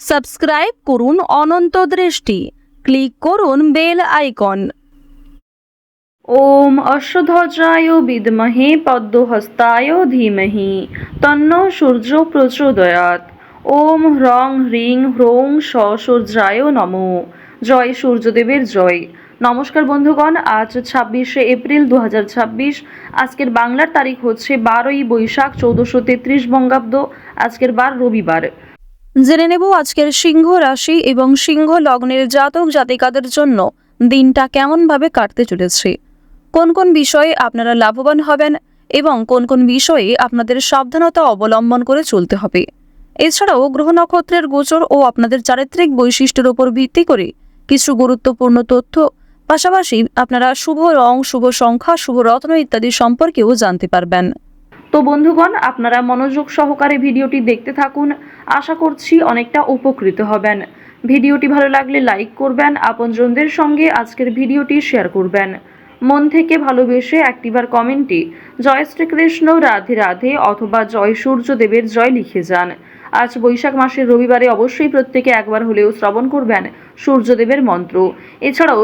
Subscribe করুন অনন্ত দৃষ্টি, click করুন বেল আইকন। ওম অশ্বধ্বজায় বিদ্মহে পদ্মহস্তায় ধীমহি তন্নো সূর্য প্রচোদয়াৎ। ওম হ্রং হ্রিং হ্রৌং স সূর্যায় নমো। জয় সূর্যদেবের জয়। নমস্কার বন্ধুগণ, আজ 26শে এপ্রিল 2026। আজকের বাংলার তারিখ হচ্ছে 12ই বৈশাখ 1433 বঙ্গাব্দ। আজকের বার রবিবার। জেনে নেব আজকের সিংহ রাশি এবং সিংহ লগ্নের জাতক জাতিকাদের জন্য দিনটা কেমনভাবে কাটতে চলেছে, কোন কোন বিষয়ে আপনারা লাভবান হবেন এবং কোন কোন বিষয়ে আপনাদের সাবধানতা অবলম্বন করে চলতে হবে। এছাড়াও গ্রহ নক্ষত্রের গোচর ও আপনাদের চারিত্রিক বৈশিষ্ট্যের উপর ভিত্তি করে কিছু গুরুত্বপূর্ণ তথ্য, পাশাপাশি আপনারা শুভ রং, শুভ সংখ্যা, শুভ রত্ন ইত্যাদি সম্পর্কেও জানতে পারবেন। তো বন্ধুগণ, আপনারা মনোযোগ সহকারে ভিডিওটি দেখতে থাকুন। আশা করছি অনেকটা উপকৃত হবেন। ভিডিওটি ভালো লাগলে লাইক করবেন, আপনজনদের সঙ্গে আজকের ভিডিওটি শেয়ার করবেন। মন থেকে ভালোবেসে একটিবার কমেন্টে জয় শ্রীকৃষ্ণ, রাধে রাধে অথবা জয় সূর্যদেবের জয় লিখে যান। আজ বৈশাখ মাসের রবিবারে অবশ্যই প্রত্যেকে একবার হলেও শ্রবণ করবেন সূর্যদেবের মন্ত্র। এছাড়াও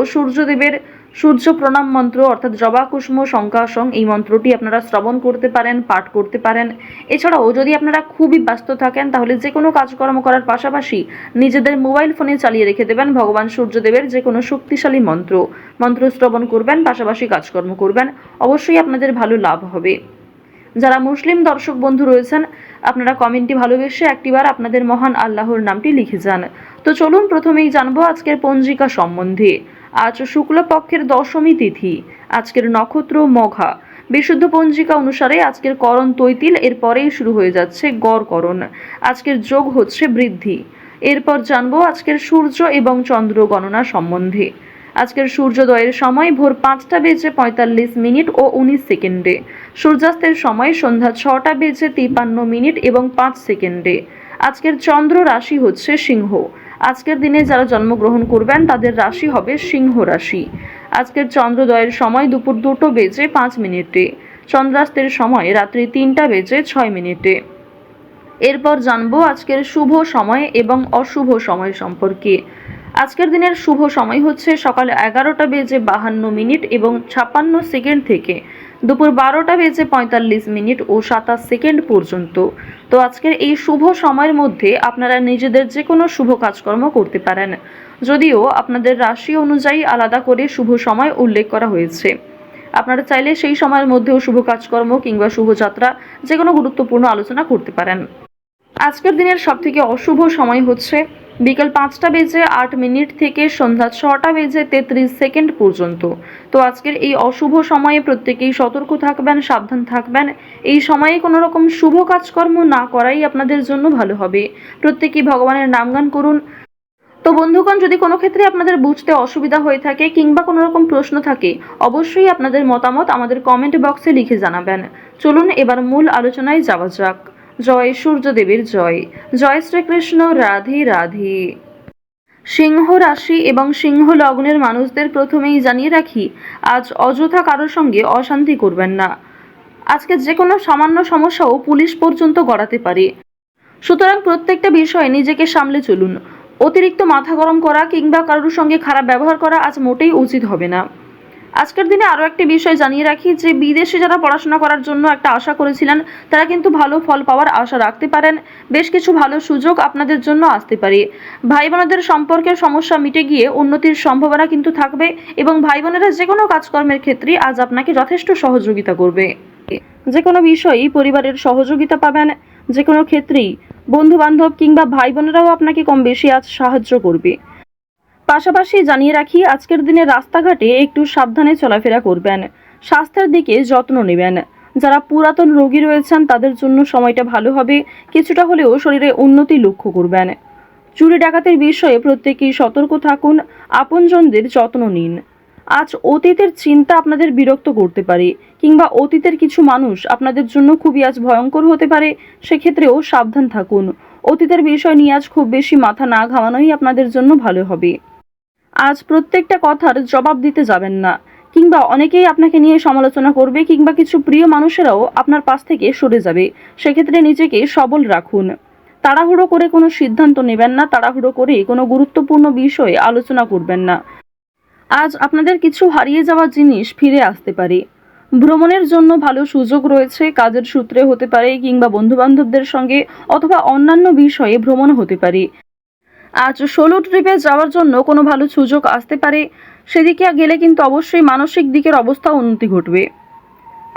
সূর্য প্রণাম মন্ত্র অর্থাৎ জবা কুসুম শঙ্কাসং, এই মন্ত্রটি আপনারা শ্রবণ করতে পারেন, পাঠ করতে পারেন। এছাড়াও যদি আপনারা খুবই ব্যস্ত থাকেন তাহলে যে কোনো কাজকর্ম করার পাশাপাশি নিজেদের মোবাইল ফোনে চালিয়ে রেখে দেবেন ভগবান সূর্যদেবের যে কোনো শক্তিশালী মন্ত্র শ্রবণ করবেন, পাশাপাশি কাজকর্ম করবেন। অবশ্যই আপনাদের ভালো লাভ হবে। যারা মুসলিম দর্শক বন্ধু রয়েছেন, আপনারা কমেন্টটি ভালোবেসে একটিবার আপনাদের মহান আল্লাহর নামটি লিখে যান। তো চলুন প্রথমেই জানবো আজকের পঞ্জিকা সম্বন্ধে। আজ শুক্লপক্ষের দশমী তিথি, আজকের নক্ষত্র মঘা। বিশুদ্ধ পঞ্জিকা অনুসারে আজকের করণ তৈতিল, এরপরেই শুরু হয়ে যাচ্ছে গড়করণ। আজকের যোগ হচ্ছে বৃদ্ধি। এরপর জানবো আজকের সূর্য এবং চন্দ্র গণনা সম্বন্ধে। আজকের সূর্যোদয়ের সময় ভোর 5টা বেজে 45 মিনিট ও 19 সেকেন্ডে। সূর্যাস্তের সময় সন্ধ্যা 6টা বেজে 53 মিনিট এবং 5 সেকেন্ডে। আজকের চন্দ্র রাশি হচ্ছে সিংহ। আজকের দিনে যারা জন্মগ্রহণ করবেন তাদের রাশি হবে সিংহ রাশি। আজকের চন্দ্রোদয়ের সময় দুপুর 2টা বেজে 5 মিনিটে। চন্দ্রাস্তের সময় রাত্রি 3টা বেজে 6 মিনিটে। এরপর জানবো আজকের শুভ সময় এবং অশুভ সময় সম্পর্কে। আজকের দিনের শুভ সময় হচ্ছে সকাল 11টা বেজে 52 মিনিট এবং 56 সেকেন্ড থেকে দুপুর 12টা বেজে 45 মিনিট ও 27 সেকেন্ড পর্যন্ত। তো আজকের এই শুভ সময়ের মধ্যে আপনারা নিজেদের যে কোনো শুভ কাজকর্ম করতে পারেন, যদিও আপনাদের রাশি অনুযায়ী আলাদা করে শুভ সময় উল্লেখ করা হয়েছে। আপনারা চাইলে সেই সময়ের মধ্যেও শুভ কাজকর্ম কিংবা শুভযাত্রা যে কোনো গুরুত্বপূর্ণ আলোচনা করতে পারেন। আজকের দিনের সবথেকে অশুভ সময় হচ্ছে বিকেল 5টা বেজে 8 মিনিট থেকে সন্ধ্যা 6টা বেজে 33 সেকেন্ড পর্যন্ত। তো আজকের এই অশুভ সময়ে প্রত্যেকেই সতর্ক থাকবেন, সাবধান থাকবেন। এই সময়ে কোনো রকম শুভ কাজকর্ম না করাই আপনাদের জন্য ভালো হবে। প্রত্যেকেই ভগবানের নামগান করুন। তো বন্ধুগণ, যদি কোনো ক্ষেত্রে আপনাদের বুঝতে অসুবিধা হয়ে থাকে কিংবা কোনো রকম প্রশ্ন থাকে, অবশ্যই আপনাদের মতামত আমাদের কমেন্ট বক্সে লিখে জানাবেন। চলুন এবার মূল আলোচনায় যাওয়া যাক। জয় সূর্যদেবের জয়। জয় শ্রীকৃষ্ণ, রাধে রাধে। সিংহ রাশি এবং সিংহ লগ্নের মানুষদের প্রথমেই জানিয়ে রাখি, আজ অযথা কারোর সঙ্গে অশান্তি করবেন না। আজকে যে কোনো সামান্য সমস্যাও পুলিশ পর্যন্ত গড়াতে পারে। সুতরাং প্রত্যেকটা বিষয়ে নিজেকে সামলে চলুন। অতিরিক্ত মাথা গরম করা কিংবা কারোর সঙ্গে খারাপ ব্যবহার করা আজ মোটেই উচিত হবে না। আজকের দিনে আরও একটি বিষয় জানিয়ে রাখি যে বিদেশে যারা পড়াশোনা করার জন্য একটা আশা করেছিলেন, তারা কিন্তু ভালো ফল পাওয়ার আশা রাখতে পারেন। বেশ কিছু ভালো সুযোগ আপনাদের জন্য আসতে পারে। ভাই বোনদের সম্পর্কের সমস্যা মিটে গিয়ে উন্নতির সম্ভাবনা কিন্তু থাকবে এবং ভাই বোনেরা যে কোনো কাজকর্মের ক্ষেত্রে আজ আপনাকে যথেষ্ট সহযোগিতা করবে। যে কোনো বিষয়েই পরিবারের সহযোগিতা পাবেন। যে কোনো ক্ষেত্রেই বন্ধু বান্ধব কিংবা ভাই বোনেরাও আপনাকে কম বেশি আজ সাহায্য করবে। পাশাপাশি জানিয়ে রাখি, আজকের দিনে রাস্তাঘাটে একটু সাবধানে চলাফেরা করবেন। স্বাস্থ্যের দিকে যত্ন নেবেন। যারা পুরাতন রোগী রয়েছেন তাদের জন্য সময়টা ভালো হবে। কিছুটা হলেও শরীরে উন্নতি লক্ষ্য করবেন। চুরি ডাকাতির বিষয়ে প্রত্যেকেই সতর্ক থাকুন। আপনজনদের যত্ন নিন। আজ অতীতের চিন্তা আপনাদের বিরক্ত করতে পারে কিংবা অতীতের কিছু মানুষ আপনাদের জন্য খুবই আজ ভয়ঙ্কর হতে পারে। সেক্ষেত্রেও সাবধান থাকুন। অতীতের বিষয় নিয়ে আজ খুব বেশি মাথা না ঘামানোই আপনাদের জন্য ভালো হবে। আজ প্রত্যেকটা কথার জবাব দিতে যাবেন না, কিংবা অনেকেই আপনাকে নিয়ে সমালোচনা করবে কিংবা কিছু প্রিয় মানুষেরাও আপনার পাশ থেকে সরে যাবে। সেক্ষেত্রে নিজেকে সবল রাখুন। তাড়াহুড়ো করে কোনো সিদ্ধান্ত নেবেন না, তাড়াহুড়ো করে কোনো গুরুত্বপূর্ণ বিষয়ে আলোচনা করবেন না। আজ আপনাদের কিছু হারিয়ে যাওয়া জিনিস ফিরে আসতে পারে। ভ্রমণের জন্য ভালো সুযোগ রয়েছে, কাজের সূত্রে হতে পারে কিংবা বন্ধুবান্ধবদের সঙ্গে অথবা অন্যান্য বিষয়ে ভ্রমণ হতে পারে। আজ সোলো ট্রিপে যাওয়ার জন্য কোনো ভালো সুযোগ আসতে পারে, সেদিকে গেলে কিন্তু অবশ্যই মানসিক দিকের অবস্থা উন্নতি ঘটবে।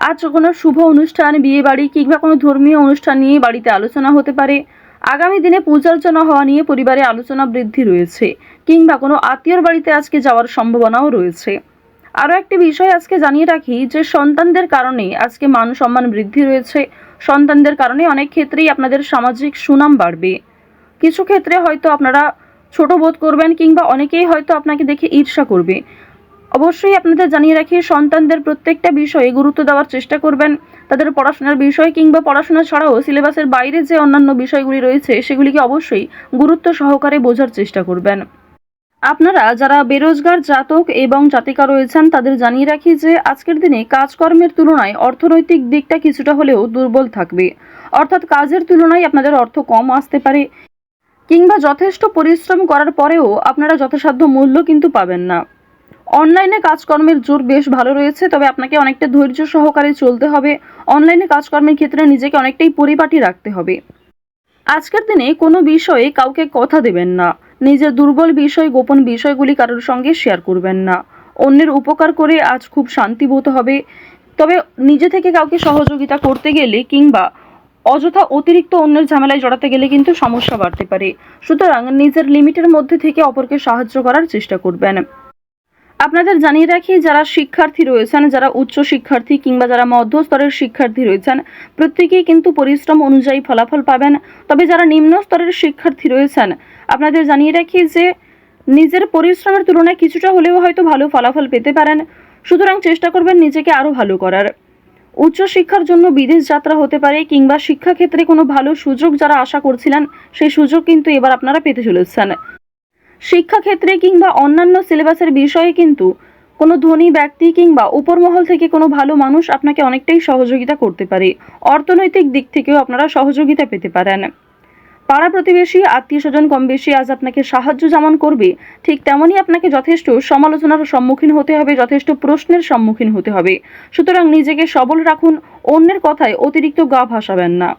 আজ কোনো শুভ অনুষ্ঠান, বিয়ে বাড়ি কিংবা কোনো ধর্মীয় অনুষ্ঠান নিয়ে বাড়িতে আলোচনা হতে পারে। আগামী দিনে পূজার্চনা হওয়া নিয়ে পরিবারে আলোচনা বৃদ্ধি রয়েছে, কিংবা কোনো আত্মীয়র বাড়িতে আজকে যাওয়ার সম্ভাবনাও রয়েছে। আরও একটি বিষয় আজকে জানিয়ে রাখি যে সন্তানদের কারণে আজকে মান সম্মান বৃদ্ধি রয়েছে। সন্তানদের কারণে অনেক ক্ষেত্রেই আপনাদের সামাজিক সুনাম বাড়বে। কিছু ক্ষেত্রে হয়তো আপনারা ছোট বোধ করবেন কিংবা অনেকেই হয়তো আপনাকে দেখে ঈর্ষা করবে। অবশ্যই আপনাদের জানিয়ে রাখি, সন্তানদের প্রত্যেকটা বিষয়ে গুরুত্ব দেওয়ার চেষ্টা করবেন। তাদের পড়াশোনার বিষয় কিংবা পড়াশোনা ছাড়াও সিলেবাসের বাইরে যে অন্যান্য বিষয়গুলি রয়েছে সেগুলিকে অবশ্যই গুরুত্ব সহকারে বোঝার চেষ্টা করবেন। আপনারা যারা বেরোজগার জাতক এবং জাতিকা রয়েছেন তাদের জানিয়ে রাখি যে আজকের দিনে কাজকর্মের তুলনায় অর্থনৈতিক দিকটা কিছুটা হলেও দুর্বল থাকবে। অর্থাৎ কাজের তুলনায় আপনাদের অর্থ কম আসতে পারে, কিংবা যথেষ্ট পরিশ্রম করার পরেও আপনারা যথাসাধ্য মূল্য কিন্তু পাবেন না। অনলাইনে কাজকর্মের জোর বেশ ভালো রয়েছে, তবে আপনাকে অনেকটা ধৈর্য সহকারে চলতে হবে। অনলাইনে কাজকর্মের ক্ষেত্রে নিজেকে অনেকটাই পরিপাটি রাখতে হবে। আজকের দিনে কোনো বিষয়ে কাউকে কথা দেবেন না। নিজের দুর্বল বিষয়, গোপন বিষয়গুলি কারোর সঙ্গে শেয়ার করবেন না। অন্যের উপকার করে আজ খুব শান্তি বোধ হবে। তবে নিজে থেকে কাউকে সহযোগিতা করতে গেলে কিংবা অযথা অতিরিক্ত অন্যের ঝামেলায় জড়াতে গেলে কিন্তু সমস্যা বাড়তে পারে। সুতরাং নিজের লিমিটের মধ্যে থেকে অপরকে সাহায্য করার চেষ্টা করবেন। আপনাদের জানিয়ে রাখি, যারা শিক্ষার্থী রয়েছেন, যারা উচ্চ শিক্ষার্থী কিংবা যারা মধ্যস্তরের শিক্ষার্থী রয়েছেন, প্রত্যেকেই কিন্তু পরিশ্রম অনুযায়ী ফলাফল পাবেন। তবে যারা নিম্ন স্তরের শিক্ষার্থী রয়েছেন, আপনাদের জানিয়ে রাখি যে নিজের পরিশ্রমের তুলনায় কিছুটা হলেও হয়তো ভালো ফলাফল পেতে পারেন। সুতরাং চেষ্টা করবেন নিজেকে আরও ভালো করার। উচ্চশিক্ষার জন্য বিদেশ যাত্রা হতে পারে, কিংবা শিক্ষাক্ষেত্রে কোনো ভালো সুযোগ যারা আশা করছিলেন সেই সুযোগ কিন্তু এবার আপনারা পেতে চলেছেন। শিক্ষাক্ষেত্রে কিংবা অন্যান্য সিলেবাসের বিষয়ে কিন্তু কোনো ধনী ব্যক্তি কিংবা উপরমহল থেকে কোনো ভালো মানুষ আপনাকে অনেকটাই সহযোগিতা করতে পারে। অর্থনৈতিক দিক থেকেও আপনারা সহযোগিতা পেতে পারেন। পাড়া প্রতিবেশী, আত্মীয় স্বজন কম বেশি আজ আপনাকে সাহায্য যেমন করবে, ঠিক তেমনই আপনাকে যথেষ্ট সমালোচনার সম্মুখীন হতে হবে, যথেষ্ট প্রশ্নের সম্মুখীন হতে হবে। সুতরাং নিজেকে সবল রাখুন, অন্যের কথায় অতিরিক্ত গা ভাসাবেন না।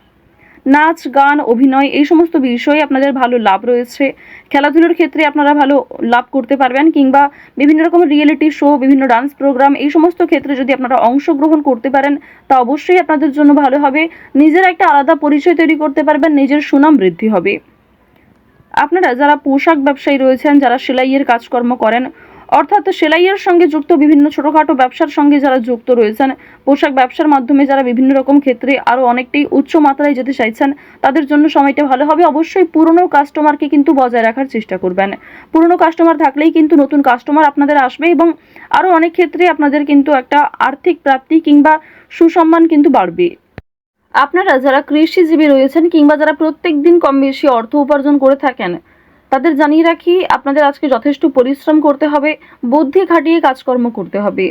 নাচ, গান, অভিনয় এই সমস্ত বিষয়ে আপনাদের ভালো লাভ রয়েছে। খেলাধুলোর ক্ষেত্রে আপনারা ভালো লাভ করতে পারবেন, কিংবা বিভিন্ন রকমের রিয়েলিটি শো, বিভিন্ন ডান্স প্রোগ্রাম এই সমস্ত ক্ষেত্রে যদি আপনারা অংশগ্রহণ করতে পারেন তা অবশ্যই আপনাদের জন্য ভালো হবে। নিজের একটা আলাদা পরিচয় তৈরি করতে পারবেন, নিজের সুনাম বৃদ্ধি হবে। আপনারা যারা পোশাক ব্যবসায়ী রয়েছেন, যারা সেলাইয়ের কাজকর্ম করেন, অর্থাৎ সেলাইয়ের সঙ্গে যুক্ত বিভিন্ন ছোটোখাটো ব্যবসার সঙ্গে যারা যুক্ত রয়েছেন, পোশাক ব্যবসার মাধ্যমে যারা বিভিন্ন রকম ক্ষেত্রে আরও অনেকটাই উচ্চ মাত্রায় যেতে চাইছেন, তাদের জন্য সময়টা ভালো হবে। অবশ্যই পুরনো কাস্টমারকে কিন্তু বজায় রাখার চেষ্টা করবেন। পুরনো কাস্টমার থাকলেই কিন্তু নতুন কাস্টমার আপনাদের আসবে, এবং আরও অনেক ক্ষেত্রে আপনাদের কিন্তু একটা আর্থিক প্রাপ্তি কিংবা সুসম্মান কিন্তু বাড়বে। আপনারা যারা কৃষিজীবী রয়েছেন কিংবা যারা প্রত্যেক দিন কম বেশি অর্থ উপার্জন করে থাকেন, তাদের জানিয়ে রাখি আপনাদের আজকে যথেষ্ট পরিশ্রম করতে হবে, বুদ্ধি খাটিয়ে কাজকর্ম করতে হবে।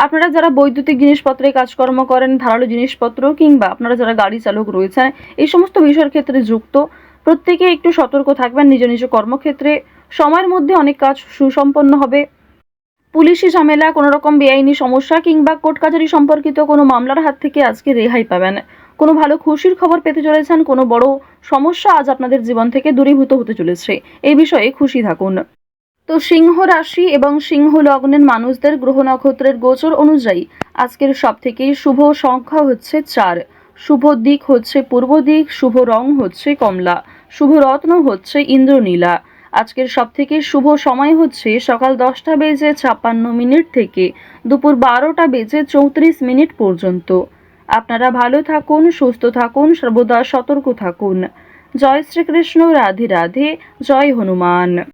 আপনারা যারা বৈদ্যুতিক জিনিসপত্রে কাজকর্ম করেন, ধারালো জিনিসপত্র, কিংবা আপনারা যারা গাড়ি চালক রয়েছেন, এই সমস্ত বিষয়ের ক্ষেত্রে যুক্ত, প্রত্যেকে একটু সতর্ক থাকবেন নিজ নিজ কর্মক্ষেত্রে। সময়ের মধ্যে অনেক কাজ সুসম্পন্ন হবে। পুলিশি ঝামেলা, কোনো রকম বেআইনি সমস্যা কিংবা কোর্ট কাছারি সম্পর্কিত কোনো মামলার হাত থেকে আজকে রেহাই পাবেন। কোনো ভালো খুশির খবর পেতে চলেছেন, কোনো বড় সমস্যা আজ আপনাদের জীবন থেকে দূরীভূত হতে চলেছে, এই বিষয়ে খুশি থাকুন। তো সিংহ রাশি এবং সিংহ লগ্নের মানুষদের গ্রহ নক্ষত্রের গোচর অনুযায়ী আজকের সবথেকে শুভ সংখ্যা হচ্ছে 4, শুভ দিক হচ্ছে পূর্ব দিক, শুভ রং হচ্ছে কমলা, শুভ রত্ন হচ্ছে ইন্দ্রনীলা। আজকের সবথেকে শুভ সময় হচ্ছে সকাল 10:56 থেকে দুপুর 12:34 পর্যন্ত। আপনারা ভালো থাকুন, সুস্থ থাকুন, সর্বদা সতর্ক থাকুন। জয় শ্রীকৃষ্ণ, রাধে রাধে, জয় হনুমান।